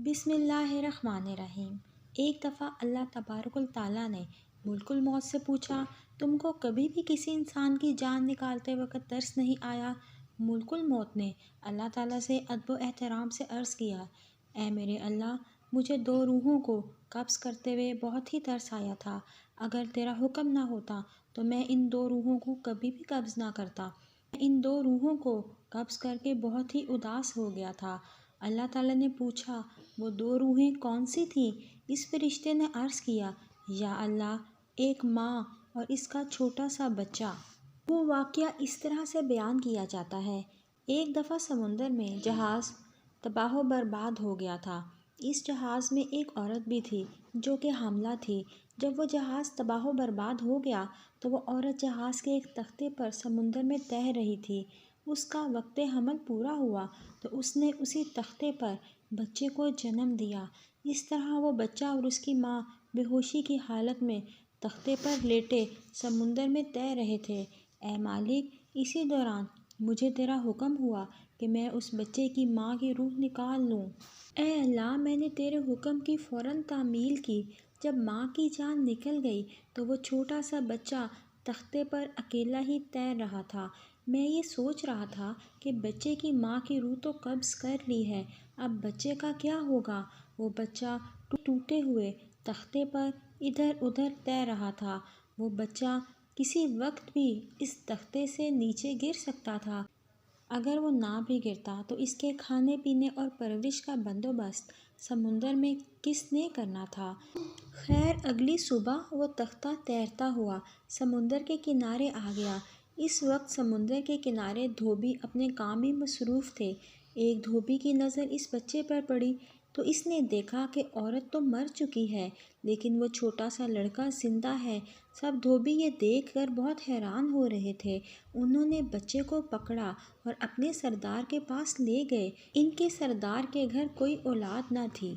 بسم اللہ الرحمن الرحیم۔ ایک دفعہ اللہ تبارک و تعالیٰ نے ملک الموت سے پوچھا، تم کو کبھی بھی کسی انسان کی جان نکالتے وقت ترس نہیں آیا؟ ملک الموت نے اللہ تعالیٰ سے ادب و احترام سے عرض کیا، اے میرے اللہ، مجھے 2 روحوں کو قبض کرتے ہوئے بہت ہی ترس آیا تھا۔ اگر تیرا حکم نہ ہوتا تو میں ان 2 روحوں کو کبھی بھی قبض نہ کرتا۔ میں ان 2 روحوں کو قبض کر کے بہت ہی اداس ہو گیا تھا۔ اللہ تعالیٰ نے پوچھا، وہ 2 روحیں کون سی تھیں؟ اس فرشتے نے عرض کیا، یا اللہ، ایک ماں اور اس کا چھوٹا سا بچہ۔ وہ واقعہ اس طرح سے بیان کیا جاتا ہے، ایک دفعہ سمندر میں جہاز تباہ و برباد ہو گیا تھا۔ اس جہاز میں ایک عورت بھی تھی جو کہ حاملہ تھی۔ جب وہ جہاز تباہ و برباد ہو گیا تو وہ عورت جہاز کے ایک تختے پر سمندر میں تیر رہی تھی۔ اس کا وقت حمل پورا ہوا تو اس نے اسی تختے پر بچے کو جنم دیا۔ اس طرح وہ بچہ اور اس کی ماں بے ہوشی کی حالت میں تختے پر لیٹے سمندر میں تیر رہے تھے۔ اے مالک، اسی دوران مجھے تیرا حکم ہوا کہ میں اس بچے کی ماں کی روح نکال لوں۔ اے اللہ، میں نے تیرے حکم کی فوراً تعمیل کی۔ جب ماں کی جان نکل گئی تو وہ چھوٹا سا بچہ تختے پر اکیلا ہی تیر رہا تھا۔ میں یہ سوچ رہا تھا کہ بچے کی ماں کی روح تو قبض کر لی ہے، اب بچے کا کیا ہوگا؟ وہ بچہ ٹوٹے ہوئے تختے پر ادھر ادھر تیر رہا تھا۔ وہ بچہ کسی وقت بھی اس تختے سے نیچے گر سکتا تھا۔ اگر وہ نہ بھی گرتا تو اس کے کھانے پینے اور پرورش کا بندوبست سمندر میں کس نے کرنا تھا؟ خیر، اگلی صبح وہ تختہ تیرتا ہوا سمندر کے کنارے آ گیا۔ اس وقت سمندر کے کنارے دھوبی اپنے کام میں مصروف تھے۔ ایک دھوبی کی نظر اس بچے پر پڑی تو اس نے دیکھا کہ عورت تو مر چکی ہے لیکن وہ چھوٹا سا لڑکا زندہ ہے۔ سب دھوبی یہ دیکھ کر بہت حیران ہو رہے تھے۔ انہوں نے بچے کو پکڑا اور اپنے سردار کے پاس لے گئے۔ ان کے سردار کے گھر کوئی اولاد نہ تھی۔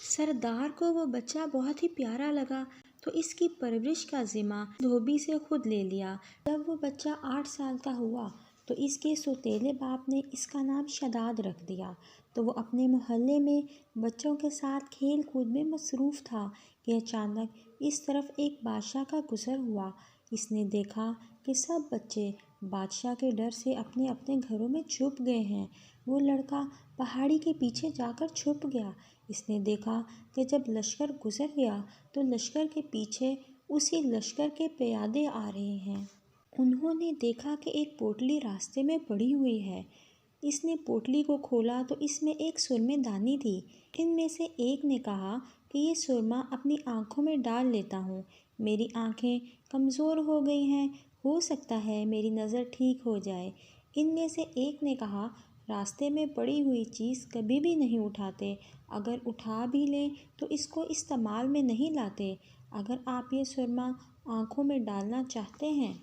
سردار کو وہ بچہ بہت ہی پیارا لگا تو اس کی پرورش کا ذمہ دھوبی سے خود لے لیا۔ جب وہ بچہ 8 سال کا ہوا تو اس کے سوتیلے باپ نے اس کا نام شداد رکھ دیا۔ تو وہ اپنے محلے میں بچوں کے ساتھ کھیل کود میں مصروف تھا کہ اچانک اس طرف ایک بادشاہ کا گزر ہوا۔ اس نے دیکھا کہ سب بچے بادشاہ کے ڈر سے اپنے اپنے گھروں میں چھپ گئے ہیں۔ وہ لڑکا پہاڑی کے پیچھے جا کر چھپ گیا۔ اس نے دیکھا کہ جب لشکر گزر گیا تو لشکر کے پیچھے اسی لشکر کے پیادے آ رہے ہیں۔ انہوں نے دیکھا کہ ایک پوٹلی راستے میں پڑی ہوئی ہے۔ اس نے پوٹلی کو کھولا تو اس میں ایک سرمے دانی تھی۔ ان میں سے ایک نے کہا کہ یہ سرما اپنی آنکھوں میں ڈال لیتا ہوں، میری آنکھیں کمزور ہو گئی ہیں، ہو سکتا ہے میری نظر ٹھیک ہو جائے۔ ان میں سے ایک نے کہا، راستے میں پڑی ہوئی چیز کبھی بھی نہیں اٹھاتے، اگر اٹھا بھی لیں تو اس کو استعمال میں نہیں لاتے۔ اگر آپ یہ سرما آنکھوں میں ڈالنا چاہتے ہیں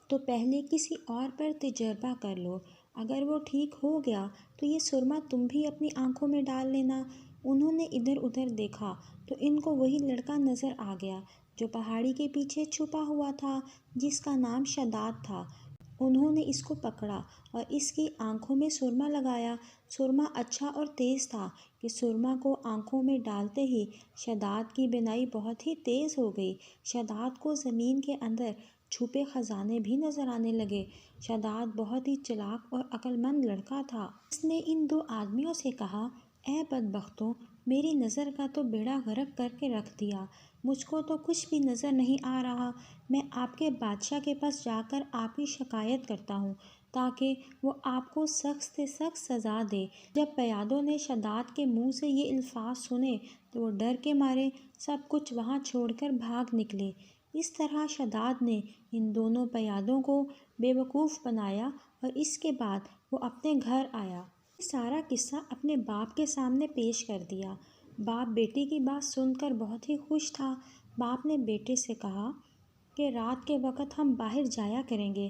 تو پہلے کسی اور پر تجربہ کر لو، اگر وہ ٹھیک ہو گیا تو یہ سرما تم بھی اپنی آنکھوں میں ڈال لینا۔ انہوں نے ادھر ادھر دیکھا تو ان کو وہی لڑکا نظر آ گیا جو پہاڑی کے پیچھے چھپا ہوا تھا، جس کا نام شداد تھا۔ انہوں نے اس کو پکڑا اور اس کی آنکھوں میں سرما لگایا۔ سرما اچھا اور تیز تھا کہ سرما کو آنکھوں میں ڈالتے ہی شداد کی بینائی بہت ہی تیز ہو گئی۔ شداد کو زمین کے اندر چھپے خزانے بھی نظر آنے لگے۔ شداد بہت ہی چالاک اور عقل مند لڑکا تھا۔ اس نے ان 2 آدمیوں سے کہا، اے بدبختوں، میری نظر کا تو بیڑا غرق کر کے رکھ دیا، مجھ کو تو کچھ بھی نظر نہیں آ رہا۔ میں آپ کے بادشاہ کے پاس جا کر آپ کی شکایت کرتا ہوں تاکہ وہ آپ کو سخت سے سخت سزا دے۔ جب پیادوں نے شداد کے منہ سے یہ الفاظ سنے تو وہ ڈر کے مارے سب کچھ وہاں چھوڑ کر بھاگ نکلے۔ اس طرح شداد نے ان دونوں پیادوں کو بے وقوف بنایا اور اس کے بعد وہ اپنے گھر آیا۔ یہ سارا قصہ اپنے باپ کے سامنے پیش کر دیا۔ باپ بیٹے کی بات سن کر بہت ہی خوش تھا۔ باپ نے بیٹے سے کہا کہ رات کے وقت ہم باہر جایا کریں گے،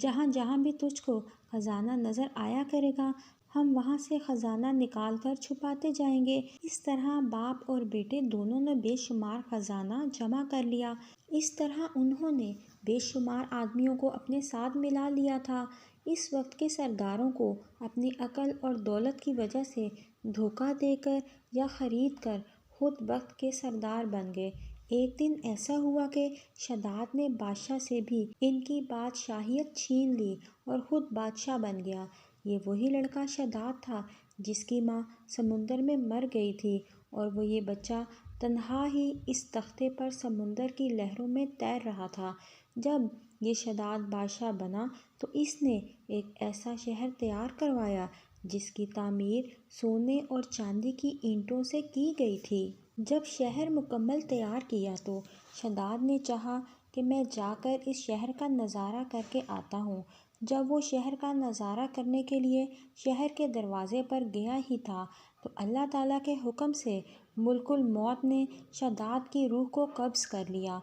جہاں جہاں بھی تجھ کو خزانہ نظر آیا کرے گا ہم وہاں سے خزانہ نکال کر چھپاتے جائیں گے۔ اس طرح باپ اور بیٹے دونوں نے بے شمار خزانہ جمع کر لیا۔ اس طرح انہوں نے بے شمار آدمیوں کو اپنے ساتھ ملا لیا تھا۔ اس وقت کے سرداروں کو اپنی عقل اور دولت کی وجہ سے دھوکہ دے کر یا خرید کر خود وقت کے سردار بن گئے۔ ایک دن ایسا ہوا کہ شداد نے بادشاہ سے بھی ان کی بادشاہیت چھین لی اور خود بادشاہ بن گیا۔ یہ وہی لڑکا شداد تھا جس کی ماں سمندر میں مر گئی تھی، اور وہ یہ بچہ تنہا ہی اس تختے پر سمندر کی لہروں میں تیر رہا تھا۔ جب یہ شداد بادشاہ بنا تو اس نے ایک ایسا شہر تیار کروایا جس کی تعمیر سونے اور چاندی کی اینٹوں سے کی گئی تھی۔ جب شہر مکمل تیار کیا تو شداد نے چاہا کہ میں جا کر اس شہر کا نظارہ کر کے آتا ہوں۔ جب وہ شہر کا نظارہ کرنے کے لیے شہر کے دروازے پر گیا ہی تھا تو اللہ تعالیٰ کے حکم سے ملک الموت نے شداد کی روح کو قبض کر لیا۔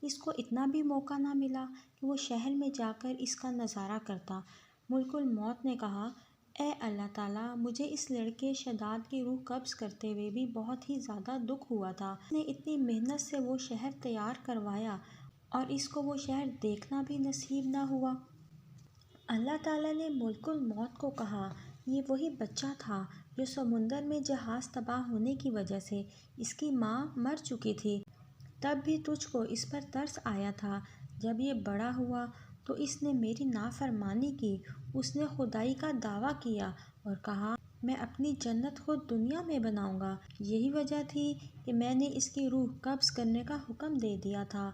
اس کو اتنا بھی موقع نہ ملا کہ وہ شہر میں جا کر اس کا نظارہ کرتا۔ ملک الموت نے کہا، اے اللہ تعالیٰ، مجھے اس لڑکے شداد کی روح قبض کرتے ہوئے بھی بہت ہی زیادہ دکھ ہوا تھا۔ اس نے اتنی محنت سے وہ شہر تیار کروایا اور اس کو وہ شہر دیکھنا بھی نصیب نہ ہوا۔ اللہ تعالیٰ نے ملک الموت کو کہا، یہ وہی بچہ تھا جو سمندر میں جہاز تباہ ہونے کی وجہ سے اس کی ماں مر چکی تھی۔ تب بھی تجھ کو اس پر ترس آیا تھا۔ جب یہ بڑا ہوا تو اس نے میری نافرمانی کی۔ اس نے خدائی کا دعویٰ کیا اور کہا، میں اپنی جنت خود دنیا میں بناؤں گا۔ یہی وجہ تھی کہ میں نے اس کی روح قبض کرنے کا حکم دے دیا تھا۔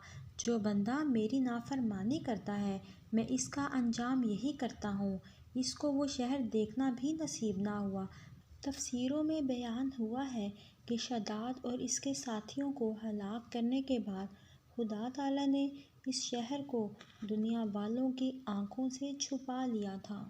جو بندہ میری نافرمانی کرتا ہے میں اس کا انجام یہی کرتا ہوں۔ اس کو وہ شہر دیکھنا بھی نصیب نہ ہوا۔ تفسیروں میں بیان ہوا ہے کہ شداد اور اس کے ساتھیوں کو ہلاک کرنے کے بعد خدا تعالیٰ نے اس شہر کو دنیا والوں کی آنکھوں سے چھپا لیا تھا۔